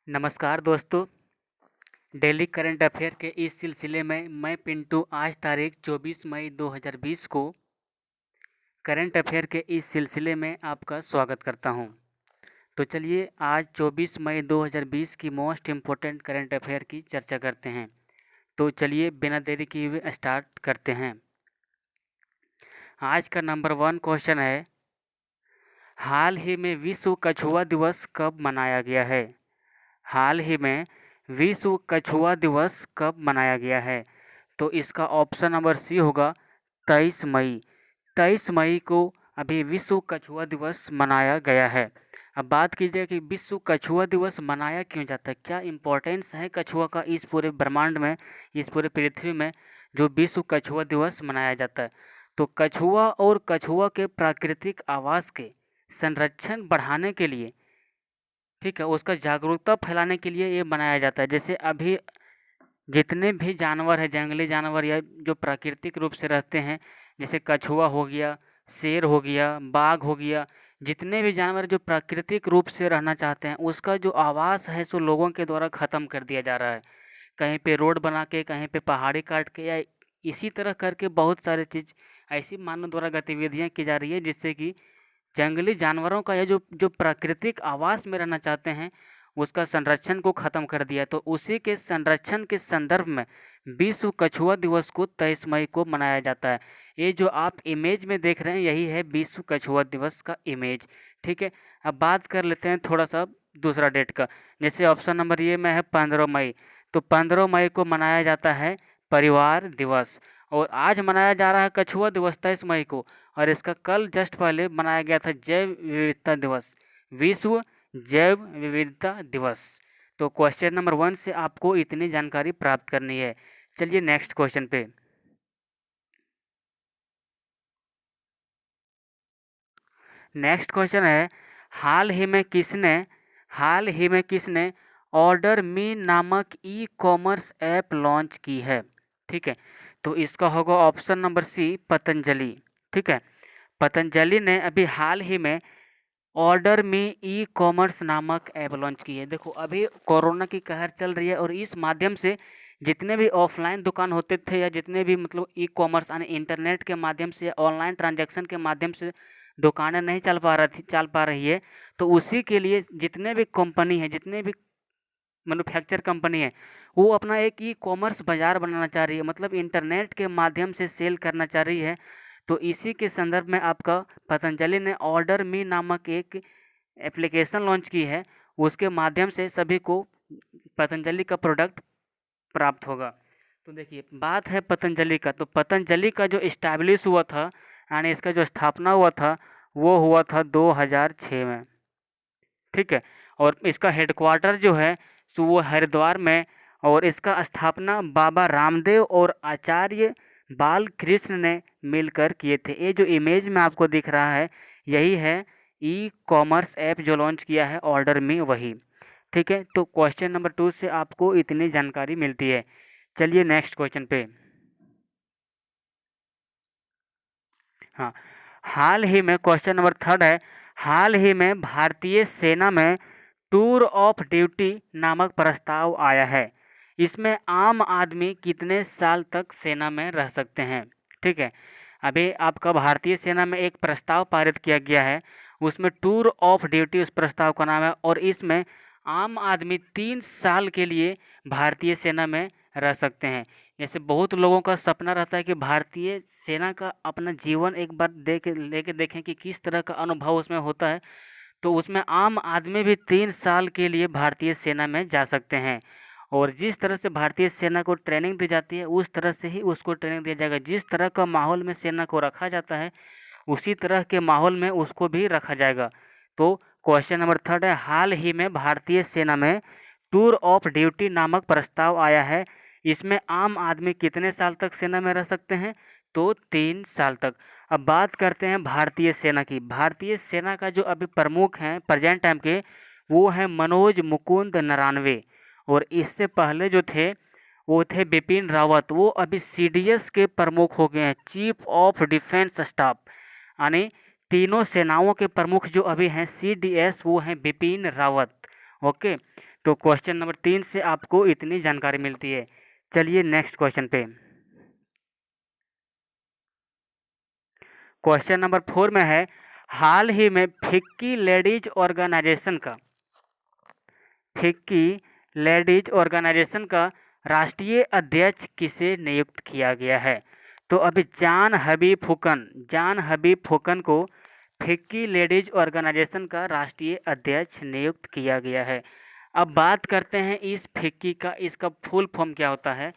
नमस्कार दोस्तों। Daily current affair के इस सिलसिले में मैं पिंटू आज तारीख 24 मई 2020 को करंट अफेयर के इस सिलसिले में आपका स्वागत करता हूं। तो चलिए आज 24 मई 2020 की मोस्ट इम्पोर्टेंट करंट अफेयर की चर्चा करते हैं। तो चलिए बिना देरी किए हुए स्टार्ट करते हैं। आज का नंबर 1 क्वेश्चन है, हाल ही में विश्व कछुआ दिवस कब मनाया गया है? हाल ही में विश्व कछुआ दिवस कब मनाया गया है? तो इसका ऑप्शन नंबर सी होगा 23 मई। 23 मई को अभी विश्व कछुआ दिवस मनाया गया है। अब बात कीजिए कि विश्व कछुआ दिवस मनाया क्यों जाता है, क्या इम्पोर्टेंस है कछुआ का इस पूरे ब्रह्मांड में, इस पूरे पृथ्वी में जो विश्व कछुआ दिवस मनाया जाता है। तो कछुआ और कछुआ के प्राकृतिक आवास के संरक्षण बढ़ाने के लिए, ठीक है, उसका जागरूकता फैलाने के लिए ये मनाया जाता है। जैसे अभी जितने भी जानवर हैं, जंगली जानवर या जो प्राकृतिक रूप से रहते हैं, जैसे कछुआ हो गया, शेर हो गया, बाघ हो गया, जितने भी जानवर जो प्राकृतिक रूप से रहना चाहते हैं, उसका जो आवास है सो लोगों के द्वारा ख़त्म कर दिया जा रहा है। कहीं पे रोड बना के, कहीं पे पहाड़ी काट के, या इसी तरह करके बहुत सारे चीज़ ऐसी मानव द्वारा गतिविधियाँ की जा रही है जिससे कि जंगली जानवरों का यह जो जो प्राकृतिक आवास में रहना चाहते हैं उसका संरक्षण को ख़त्म कर दिया। तो उसी के संरक्षण के संदर्भ में विश्व कछुआ दिवस को 23 मई को मनाया जाता है। ये जो आप इमेज में देख रहे हैं यही है विश्व कछुआ दिवस का इमेज। ठीक है, अब बात कर लेते हैं थोड़ा सा दूसरा डेट का। जैसे ऑप्शन नंबर ये में है 15 मई। तो 15 मई को मनाया जाता है परिवार दिवस, और आज मनाया जा रहा है कछुआ दिवस 23 मई को। और इसका कल जस्ट पहले मनाया गया था जैव विविधता दिवस, विश्व जैव विविधता दिवस। तो क्वेश्चन नंबर 1 से आपको इतनी जानकारी प्राप्त करनी है। चलिए नेक्स्ट क्वेश्चन पे। नेक्स्ट क्वेश्चन है, हाल ही में किसने ऑर्डर मी नामक ई कॉमर्स ऐप लॉन्च की है? ठीक है, तो इसका होगा ऑप्शन नंबर सी पतंजलि। ठीक है, पतंजलि ने अभी हाल ही में ऑर्डर में ई कॉमर्स नामक ऐप लॉन्च की है। देखो अभी कोरोना की कहर चल रही है और इस माध्यम से जितने भी ऑफलाइन दुकान होते थे या जितने भी मतलब ई कॉमर्स यानी इंटरनेट के माध्यम से, ऑनलाइन ट्रांजैक्शन के माध्यम से दुकानें नहीं चल पा रही है, तो उसी के लिए जितने भी कंपनी है, जितने भी मैन्युफैक्चर कंपनी है, वो अपना एक ई कॉमर्स बाज़ार बनाना चाह रही है, मतलब इंटरनेट के माध्यम से सेल करना चाह रही है। तो इसी के संदर्भ में आपका पतंजलि ने ऑर्डर मी नामक एक एप्लीकेशन लॉन्च की है। उसके माध्यम से सभी को पतंजलि का प्रोडक्ट प्राप्त होगा। तो देखिए बात है पतंजलि का, तो पतंजलि का जो इस्टेब्लिश हुआ था यानी इसका जो स्थापना हुआ था वो हुआ था 2006 में। ठीक है, और इसका हेडक्वार्टर जो है सो वो हरिद्वार में, और इसका स्थापना बाबा रामदेव और आचार्य बालकृष्ण ने मिलकर किए थे। ये जो इमेज में आपको दिख रहा है यही है ई कॉमर्स ऐप जो लॉन्च किया है ऑर्डर में, वही। ठीक है, तो क्वेश्चन नंबर 2 से आपको इतनी जानकारी मिलती है। चलिए नेक्स्ट क्वेश्चन पे। हाँ, हाल ही में क्वेश्चन नंबर 3 है, हाल ही में भारतीय सेना में टूर ऑफ ड्यूटी नामक प्रस्ताव आया है। इसमें आम आदमी कितने साल तक सेना में रह सकते हैं? ठीक है, अभी आपका भारतीय सेना में एक प्रस्ताव पारित किया गया है, उसमें टूर ऑफ ड्यूटी उस प्रस्ताव का नाम है, और इसमें आम आदमी 3 साल के लिए भारतीय सेना में रह सकते हैं। जैसे बहुत लोगों का सपना रहता है कि भारतीय सेना का अपना जीवन एक बार लेके देखें कि किस तरह का अनुभव उसमें होता है। तो उसमें आम आदमी भी 3 साल के लिए भारतीय सेना में जा सकते हैं, और जिस तरह से भारतीय सेना को ट्रेनिंग दी जाती है उस तरह से ही उसको ट्रेनिंग दिया जाएगा। जिस तरह का माहौल में सेना को रखा जाता है उसी तरह के माहौल में उसको भी रखा जाएगा। तो क्वेश्चन नंबर 3 है, हाल ही में भारतीय सेना में टूर ऑफ ड्यूटी नामक प्रस्ताव आया है। इसमें आम आदमी कितने साल तक सेना में रह सकते हैं? तो 3 साल तक। अब बात करते हैं भारतीय सेना की। भारतीय सेना का जो अभी प्रमुख हैं प्रेजेंट टाइम के, वो हैं मनोज मुकुंद नरानवे, और इससे पहले जो थे वो थे बिपिन रावत। वो अभी सीडीएस के प्रमुख हो गए हैं, चीफ ऑफ डिफेंस स्टाफ, यानी तीनों सेनाओं के प्रमुख जो अभी हैं सीडीएस वो हैं बिपिन रावत। ओके, तो क्वेश्चन नंबर 3 से आपको इतनी जानकारी मिलती है। चलिए नेक्स्ट क्वेश्चन पे। क्वेश्चन नंबर 4 में है, हाल ही में फिक्की लेडीज ऑर्गेनाइजेशन का राष्ट्रीय अध्यक्ष किसे नियुक्त किया गया है? तो अभी जान हबीब फुकन को फिक्की लेडीज ऑर्गेनाइजेशन का राष्ट्रीय अध्यक्ष नियुक्त किया गया है। अब बात करते हैं इस फिक्की का, इसका फुल फॉर्म क्या होता है।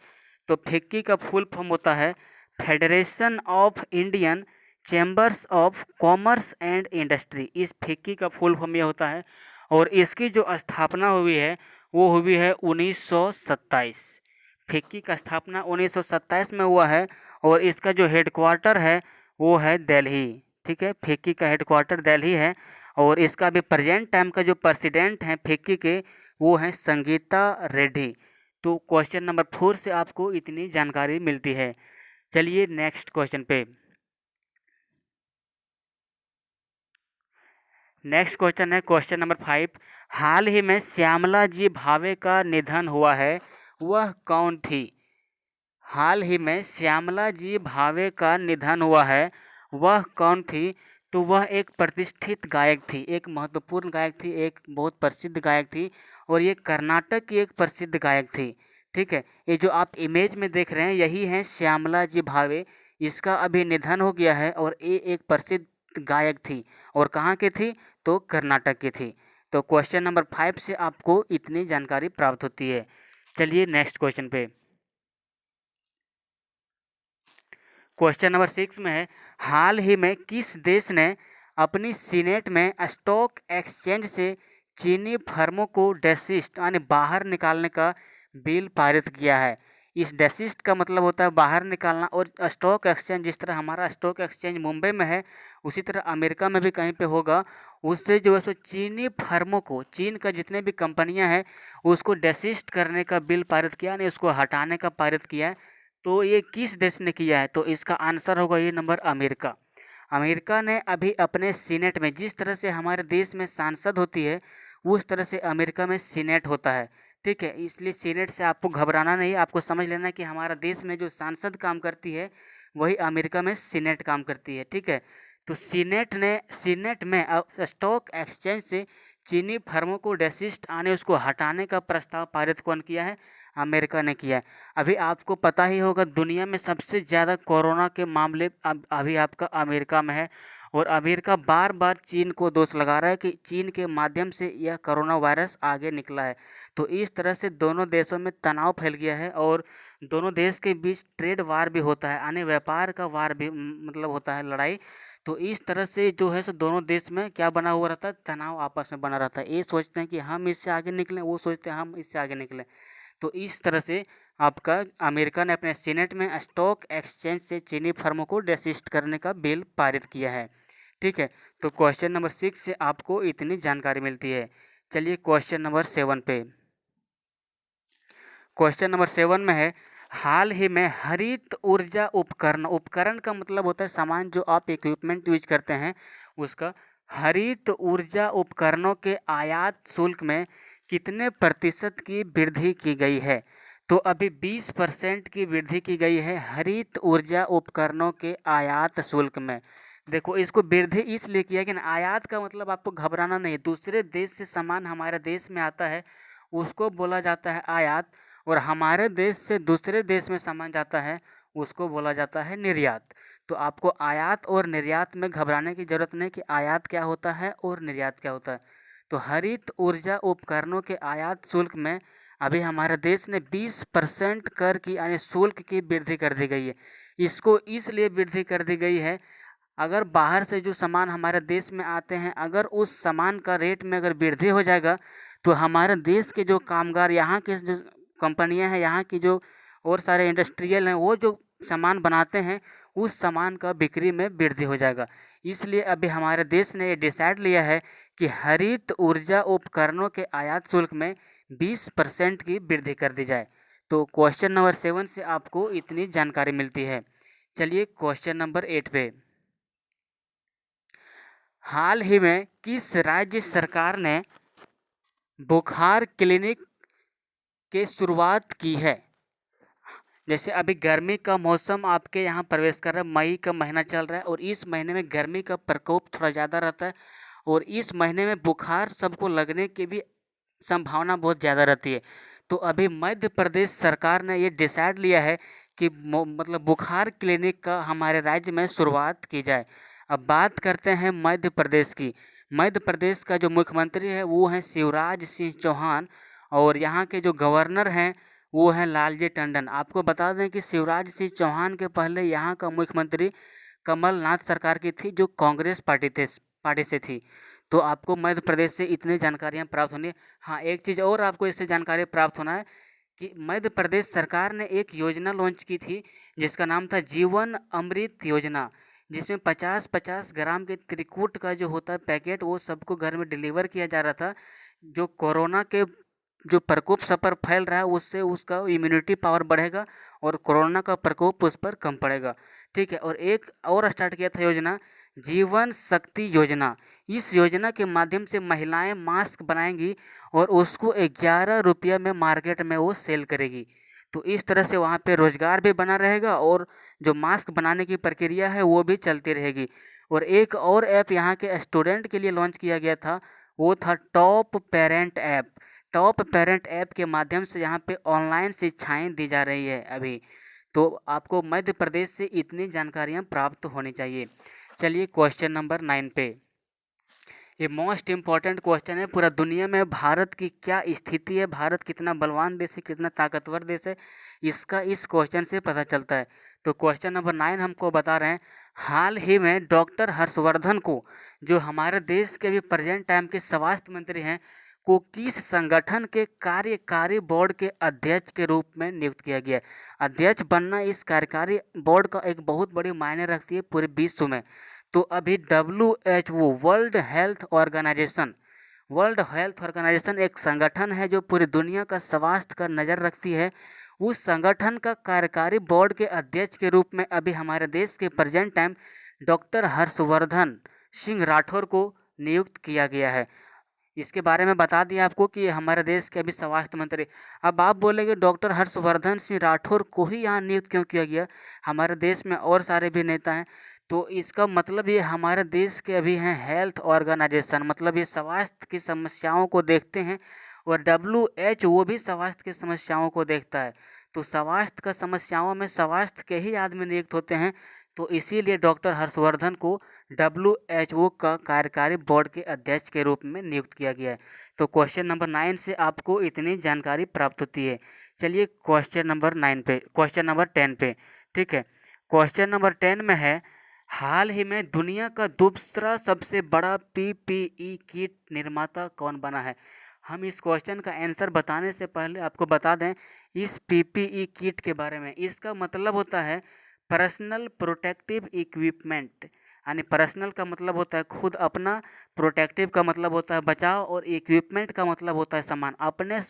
तो फिक्की का फुल फॉर्म होता है federation of Indian chambers of commerce and industry. इस फिक्की का फुल फॉर्म ये होता है, और इसकी जो स्थापना हुई है वो हुई है 1927। फिक्की का स्थापना 1927 में हुआ है, और इसका जो हेडक्वार्टर है वो है दिल्ली। ठीक है, फिक्की का हेडक्वार्टर दिल्ली है, और इसका अभी प्रेजेंट टाइम का जो प्रेसिडेंट हैं फिक्की के वो हैं संगीता रेड्डी। तो क्वेश्चन नंबर 4 से आपको इतनी जानकारी मिलती है। चलिए नेक्स्ट क्वेश्चन पे। नेक्स्ट क्वेश्चन है क्वेश्चन नंबर 5। हाल ही में श्यामला जी भावे का निधन हुआ है, वह कौन थी? हाल ही में श्यामला जी भावे का निधन हुआ है, वह कौन थी? तो वह एक प्रतिष्ठित गायक थी, एक महत्वपूर्ण गायक थी, एक बहुत प्रसिद्ध गायक थी, और ये कर्नाटक की एक प्रसिद्ध गायक थी। ठीक है, ये जो आप इमेज में देख रहे हैं यही हैं श्यामला जी भावे। इसका अभी निधन हो गया है, और ये एक प्रसिद्ध गायक थी, और कहाँ की थी? तो कर्नाटक की थी। तो क्वेश्चन नंबर 5 से आपको इतनी जानकारी प्राप्त होती है। चलिए नेक्स्ट क्वेश्चन पे। क्वेश्चन नंबर 6 में है, हाल ही में किस देश ने अपनी सीनेट में स्टॉक एक्सचेंज से चीनी फर्मों को डेसिस्ट यानी बाहर निकालने का बिल पारित किया है? इस डेसिस्ट का मतलब होता है बाहर निकालना, और स्टॉक एक्सचेंज जिस तरह हमारा स्टॉक एक्सचेंज मुंबई में है उसी तरह अमेरिका में भी कहीं पे होगा। उससे जो है सो चीनी फर्मों को, चीन का जितने भी कंपनियां हैं उसको डेसिस्ट करने का बिल पारित किया, यानी उसको हटाने का पारित किया है। तो ये किस देश ने किया है? तो इसका आंसर होगा ये नंबर अमेरिका। अमेरिका ने अभी अपने सीनेट में, जिस तरह से हमारे देश में सांसद होती है उस तरह से अमेरिका में सीनेट होता है। ठीक है, इसलिए सीनेट से आपको घबराना नहीं, आपको समझ लेना है कि हमारा देश में जो सांसद काम करती है वही अमेरिका में सीनेट काम करती है। ठीक है, तो सीनेट में स्टॉक एक्सचेंज से चीनी फर्मों को डेसिस्ट आने उसको हटाने का प्रस्ताव पारित कौन किया है? अमेरिका ने किया है। अभी आपको पता ही होगा दुनिया में सबसे ज़्यादा कोरोना के मामले अभी आपका अमेरिका में है, और अमेरिका बार बार चीन को दोष लगा रहा है कि चीन के माध्यम से यह कोरोना वायरस आगे निकला है। तो इस तरह से दोनों देशों में तनाव फैल गया है, और दोनों देश के बीच ट्रेड वार भी होता है, यानी व्यापार का वार भी मतलब होता है, लड़ाई। तो इस तरह से जो है सो दोनों देश में क्या बना हुआ रहता है? तनाव आपस में बना रहता है। ये सोचते हैं कि हम इससे आगे निकलें, वो सोचते हैं हम इससे आगे निकलें। तो इस तरह से आपका अमेरिका ने अपने सीनेट में स्टॉक एक्सचेंज से चीनी फर्मों को डेसिस्ट करने का बिल पारित किया है। ठीक है, तो क्वेश्चन नंबर 6 से आपको इतनी जानकारी मिलती है। चलिए क्वेश्चन नंबर 7 पे। क्वेश्चन नंबर 7 में है, हाल ही में हरित ऊर्जा उपकरण, उपकरण का मतलब होता है सामान जो आप इक्विपमेंट यूज करते हैं उसका, हरित ऊर्जा उपकरणों के आयात शुल्क में कितने प्रतिशत की वृद्धि की गई है? तो अभी 20% की वृद्धि की गई है हरित ऊर्जा उपकरणों के आयात शुल्क में। देखो, इसको वृद्धि इसलिए किया कि आयात का मतलब आपको घबराना नहीं, दूसरे देश से सामान हमारे देश में आता है उसको बोला जाता है आयात, और हमारे देश से दूसरे देश में सामान जाता है उसको बोला जाता है निर्यात। तो आपको आयात और निर्यात में घबराने की ज़रूरत नहीं कि आयात क्या होता है और निर्यात क्या होता है। तो हरित ऊर्जा उपकरणों के आयात शुल्क में अभी हमारे देश ने 20% कर की यानी शुल्क की वृद्धि कर दी गई है। इसको इसलिए वृद्धि कर दी गई है, अगर बाहर से जो सामान हमारे देश में आते हैं अगर उस सामान का रेट में अगर वृद्धि हो जाएगा तो हमारे देश के जो कामगार, यहाँ के जो कंपनियां हैं, यहाँ की जो और सारे इंडस्ट्रियल हैं, वो जो सामान बनाते हैं उस सामान का बिक्री में वृद्धि हो जाएगा। इसलिए अभी हमारे देश ने ये डिसाइड लिया है कि हरित ऊर्जा उपकरणों के आयात शुल्क में 20% की वृद्धि कर दी जाए। तो क्वेश्चन नंबर 7 से आपको इतनी जानकारी मिलती है। चलिए क्वेश्चन नंबर 8 पे। हाल ही में किस राज्य सरकार ने बुखार क्लिनिक की शुरुआत की है? जैसे अभी गर्मी का मौसम आपके यहाँ प्रवेश कर रहा है, मई का महीना चल रहा है और इस महीने में गर्मी का प्रकोप थोड़ा ज़्यादा रहता है और इस महीने में बुखार सबको लगने की भी संभावना बहुत ज़्यादा रहती है। तो अभी मध्य प्रदेश सरकार ने ये डिसाइड लिया है कि मतलब बुखार क्लिनिक का हमारे राज्य में शुरुआत की जाए। अब बात करते हैं मध्य प्रदेश की। मध्य प्रदेश का जो मुख्यमंत्री है वो है शिवराज सिंह चौहान और यहाँ के जो गवर्नर हैं वो हैं लालजी टंडन। आपको बता दें कि शिवराज सिंह चौहान के पहले यहाँ का मुख्यमंत्री कमलनाथ सरकार की थी जो कांग्रेस पार्टी से थी। तो आपको मध्य प्रदेश से इतनी जानकारियाँ प्राप्त होनी। हाँ, एक चीज़ और आपको इससे जानकारी प्राप्त होना है कि मध्य प्रदेश सरकार ने एक योजना लॉन्च की थी जिसका नाम था जीवन अमृत योजना, जिसमें 50-50 ग्राम के त्रिकूट का जो होता है पैकेट वो सबको घर में डिलीवर किया जा रहा था। जो कोरोना के जो प्रकोप सब पर फैल रहा है उससे उसका इम्यूनिटी पावर बढ़ेगा और कोरोना का प्रकोप उस पर कम पड़ेगा। ठीक है, और एक और स्टार्ट किया था योजना जीवन शक्ति योजना। इस योजना के माध्यम से महिलाएं मास्क बनाएंगी और उसको 11 रुपया में मार्केट में वो सेल करेगी। तो इस तरह से वहाँ पे रोजगार भी बना रहेगा और जो मास्क बनाने की प्रक्रिया है वो भी चलती रहेगी। और एक और ऐप यहाँ के स्टूडेंट के लिए लॉन्च किया गया था, वो था top parent app. Top parent app के माध्यम से यहाँ पे ऑनलाइन शिक्षाएं दी जा रही है अभी। तो आपको मध्य प्रदेश से इतनी जानकारियाँ प्राप्त होनी चाहिए। चलिए क्वेश्चन नंबर 9 पे। ये मोस्ट इम्पॉर्टेंट क्वेश्चन है। पूरा दुनिया में भारत की क्या स्थिति है, भारत कितना बलवान देश है, कितना ताकतवर देश है, इसका इस क्वेश्चन से पता चलता है। तो क्वेश्चन नंबर 9 हमको बता रहे हैं, हाल ही में डॉक्टर हर्षवर्धन को, जो हमारे देश के भी प्रेजेंट टाइम के स्वास्थ्य मंत्री हैं, को किस संगठन के कार्यकारी बोर्ड के अध्यक्ष के रूप में नियुक्त किया गया है? अध्यक्ष बनना इस कार्यकारी बोर्ड का एक बहुत बड़ी मायने रखती है पूरे विश्व में। तो अभी WHO वर्ल्ड हेल्थ ऑर्गेनाइजेशन एक संगठन है जो पूरी दुनिया का स्वास्थ्य का नज़र रखती है। उस संगठन का कार्यकारी बोर्ड के अध्यक्ष के रूप में अभी हमारे देश के present time doctor Harshvardhan Singh Rathore को नियुक्त किया गया है। इसके बारे में बता दिया आपको कि हमारे देश के अभी स्वास्थ्य मंत्री। अब आप बोलेंगे डॉक्टर हर्षवर्धन सिंह राठौर को ही यहाँ नियुक्त क्यों किया गया, हमारे देश में और सारे भी नेता हैं। तो इसका मतलब ये हमारे देश के अभी हैं हेल्थ ऑर्गेनाइजेशन, मतलब ये स्वास्थ्य की समस्याओं को देखते हैं और WHO भी स्वास्थ्य की समस्याओं को देखता है। तो स्वास्थ्य का समस्याओं में स्वास्थ्य के ही आदमी नियुक्त होते हैं। तो इसीलिए डॉक्टर हर्षवर्धन को WHO का कार्यकारी बोर्ड के अध्यक्ष के रूप में नियुक्त किया गया है। तो क्वेश्चन नंबर 9 से आपको इतनी जानकारी प्राप्त होती है। चलिए क्वेश्चन नंबर 10 पे। ठीक है, क्वेश्चन नंबर 10 में है, हाल ही में दुनिया का दूसरा सबसे बड़ा PPE किट निर्माता कौन बना है? हम इस क्वेश्चन का आंसर बताने से पहले आपको बता दें इस PPE किट के बारे में। इसका मतलब होता है पर्सनल प्रोटेक्टिव इक्विपमेंट, यानी पर्सनल का मतलब होता है खुद अपना, प्रोटेक्टिव का मतलब होता है बचाव और इक्विपमेंट का मतलब होता है सामान। अपने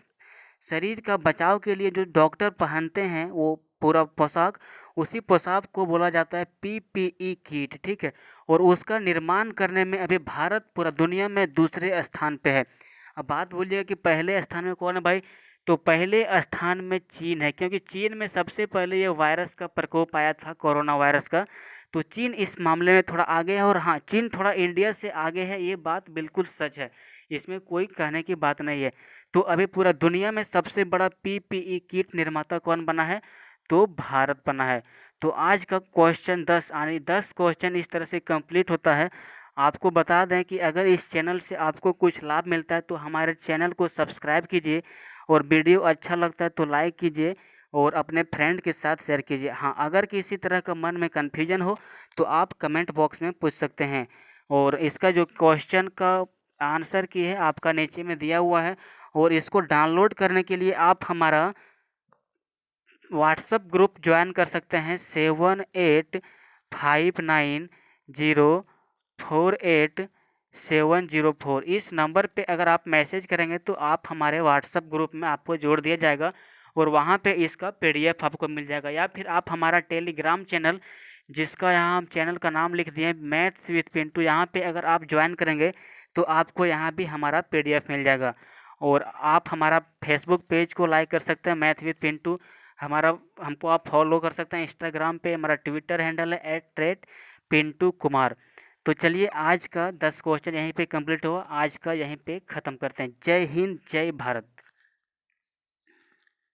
शरीर का बचाव के लिए जो डॉक्टर पहनते हैं वो पूरा पोशाक, उसी पोशाक को बोला जाता है PPE किट। ठीक है, और उसका निर्माण करने में अभी भारत पूरा दुनिया में दूसरे स्थान पे है। अब बात बोलिए कि पहले स्थान में कौन है भाई, तो पहले स्थान में चीन है, क्योंकि चीन में सबसे पहले ये वायरस का प्रकोप आया था, कोरोना वायरस का। तो चीन इस मामले में थोड़ा आगे है और हाँ, चीन थोड़ा इंडिया से आगे है, ये बात बिल्कुल सच है, इसमें कोई कहने की बात नहीं है। तो अभी पूरा दुनिया में सबसे बड़ा PPE किट निर्माता कौन बना है, तो भारत बना है। तो आज का क्वेश्चन 10 यानी 10 क्वेश्चन इस तरह से कंप्लीट होता है। आपको बता दें कि अगर इस चैनल से आपको कुछ लाभ मिलता है तो हमारे चैनल को सब्सक्राइब कीजिए और वीडियो अच्छा लगता है तो लाइक कीजिए और अपने फ्रेंड के साथ शेयर कीजिए। हाँ, अगर किसी तरह का मन में कन्फ्यूजन हो तो आप कमेंट बॉक्स में पूछ सकते हैं और इसका जो क्वेश्चन का आंसर की है आपका नीचे में दिया हुआ है। और इसको डाउनलोड करने के लिए आप हमारा व्हाट्सएप ग्रुप ज्वाइन कर सकते हैं 7859048704। इस नंबर पे अगर आप मैसेज करेंगे तो आप हमारे व्हाट्सएप ग्रुप में आपको जोड़ दिया जाएगा और वहाँ पे इसका PDF आपको मिल जाएगा। या फिर आप हमारा टेलीग्राम चैनल, जिसका यहाँ हम चैनल का नाम लिख दिए मैथ्स विद पिंटू, यहाँ पे अगर आप ज्वाइन करेंगे तो आपको यहाँ भी हमारा PDF मिल जाएगा। और आप हमारा फेसबुक पेज को लाइक कर सकते हैं, मैथ विद पिंटू। हमारा हमको आप फॉलो कर सकते हैं इंस्टाग्राम पे, हमारा ट्विटर हैंडल है @पिंटू कुमार। तो चलिए आज का 10 क्वेश्चन यहीं पे कंप्लीट हुआ, आज का यहीं पे ख़त्म करते हैं। जय हिंद, जय भारत।